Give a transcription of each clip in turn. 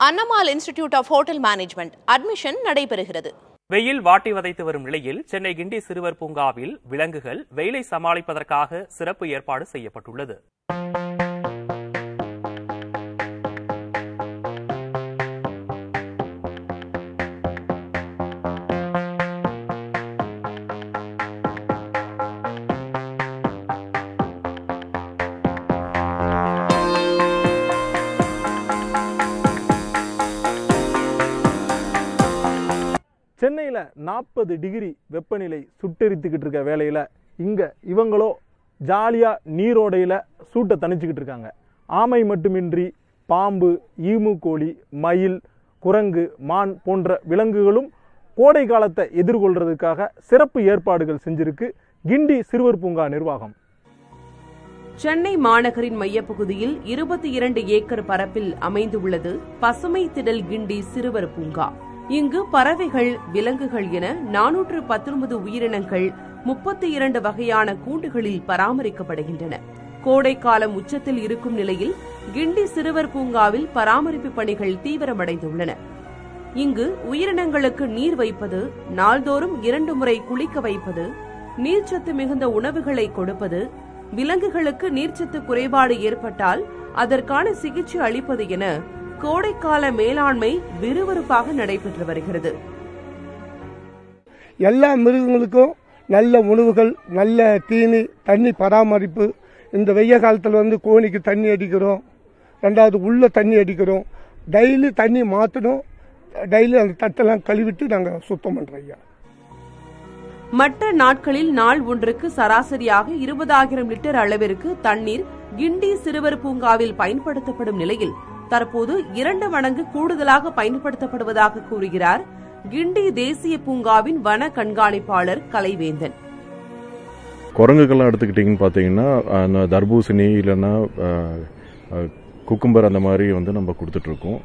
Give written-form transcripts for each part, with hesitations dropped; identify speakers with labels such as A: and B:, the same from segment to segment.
A: Tamil Institute of Hotel Management admission நடைபெறுகிறது.
B: வெயில் வாட்டி வதைத்து வரும் நிலையில் சென்னை கிண்டி சிறுவர் பூங்காவில் விலங்குகள் வெயிலை சமாளிப்பதற்காக சிறப்பு ஏற்பாடு செய்யப்பட்டுள்ளது.
C: சென்னையில் 40 டிகிரி வெப்பநிலை சுட்டெரித்துக்கிட்டு இருக்க வேளையில் இங்கே இவங்களோ ஜாலியாக நீரோடையில் சூட்டை தணிச்சுக்கிட்டு இருக்காங்க. ஆமை மட்டுமின்றி பாம்பு, ஈமு கோழி, மயில், குரங்கு, மான் போன்ற விலங்குகளும் கோடை காலத்தை எதிர்கொள்றதுக்காக சிறப்பு ஏற்பாடுகள் செஞ்சிருக்கு கிண்டி சிறுவர் பூங்கா நிர்வாகம்.
D: சென்னை மாநகரின் மையப்பகுதியில் 22 ஏக்கர் பரப்பில் அமைந்துள்ளது பசுமை திடல் கிண்டி சிறுவர் பூங்கா. இங்கு பறவைகள், விலங்குகள் என 419 உயிரினங்கள் 32 வகையான கூண்டுகளில் பராமரிக்கப்படுகின்றன. கோடைக்காலம் உச்சத்தில் இருக்கும் நிலையில் கிண்டி சிறுவர் பூங்காவில் பராமரிப்பு பணிகள் தீவிரமடைந்துள்ளன. இங்கு உயிரினங்களுக்கு நீர் வைப்பது, நாள்தோறும் 2 முறை குளிக்க வைப்பது, நீர்ச்சத்து மிகுந்த உணவுகளை கொடுப்பது, விலங்குகளுக்கு நீர்ச்சத்து குறைபாடு ஏற்பட்டால் அதற்கான சிகிச்சை அளிப்பது என கோடைக்கால மேலாண்மை விறுவிறுப்பாக நடைபெற்று வருகிறது.
E: எல்லா மிருகங்களுக்கும் நல்ல உணவுகள், நல்ல தீனி, தண்ணி பராமரிப்பு. இந்த வெய்ய காலத்தில் கோணிக்கு தண்ணி அடிக்கிறோம், ரெண்டாவது உள்ள தண்ணி அடிக்கிறோம், டெய்லி தண்ணி மாற்றணும், டெய்லி அந்த தட்டெல்லாம் கழுவிட்டு நாங்கள் சுத்தம் பண்ணுறோம் ஐயா.
D: மற்ற நாட்களில் நாள் ஒன்றுக்கு சராசரியாக 20,000 லிட்டர் அளவிற்கு தண்ணீர் கிண்டி சிறுவர் பூங்காவில் பயன்படுத்தப்படும் நிலையில் தற்போது 2 மடங்கு கூடுதலாக பயன்படுத்தப்படுவதாக கூறுகிறார் கிண்டி தேசிய பூங்காவின் வன கண்காணிப்பாளர் கலைவேந்தன்.
F: குரங்குகள்லாம் எடுத்துக்கிட்டிங்கன்னு பார்த்தீங்கன்னா தர்பூசணி இல்லைன்னா குக்கும்பர் அந்த மாதிரி நம்ம கொடுத்துட்ருக்கோம்.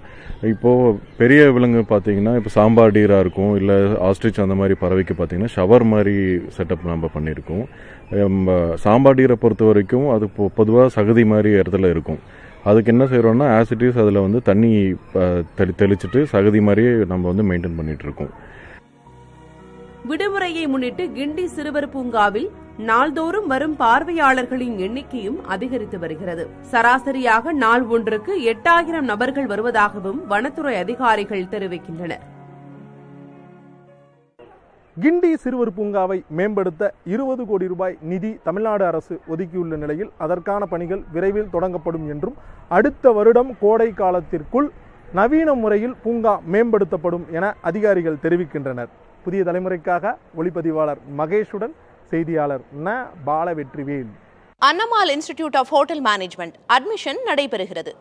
F: இப்போது பெரிய விலங்கு பார்த்தீங்கன்னா இப்போ சாம்பாடீராக இருக்கும், இல்லை ஆஸ்ட்ரிச் அந்த மாதிரி பறவைக்கு பார்த்தீங்கன்னா ஷவர் மாதிரி செட்டப் நம்ம பண்ணியிருக்கோம். சாம்பாடீரை பொறுத்த வரைக்கும் அது பொதுவாக சகதி மாதிரி இடத்துல இருக்கும். அதுக்கு என்ன செய்கிறோம்னா ஆசிட்டிஸ் அதில் தண்ணி தெளிச்சுட்டு சகதி மாதிரியே நம்ம மெயின்டைன் பண்ணிட்டு இருக்கோம்.
D: விடுமுறையை முன்னிட்டு கிண்டி சிறுவர் பூங்காவில் நாள்தோறும் வரும் பார்வையாளர்களின் எண்ணிக்கையும் அதிகரித்து வருகிறது. சராசரியாக நாள் ஒன்றுக்கு 8,000 நபர்கள் வருவதாகவும் வனத்துறை அதிகாரிகள் தெரிவிக்கின்றனர்.
C: கிண்டி சிறுவர் பூங்காவை மேம்படுத்த 20 கோடி ரூபாய் நிதி தமிழ்நாடு அரசு ஒதுக்கியுள்ள நிலையில் அதற்கான பணிகள் விரைவில் தொடங்கப்படும் என்றும் அடுத்த வருடம் கோடை காலத்திற்குள் நவீன முறையில் பூங்கா மேம்படுத்தப்படும் என அதிகாரிகள் தெரிவிக்கின்றனர். புதிய தலைமுறைக்காக ஒளிப்பதிவாளர் மகேஷுடன் செய்தியாளர் Balavetrivel.
A: Tamil Institute of Hotel Management admission நடைபெறுகிறது.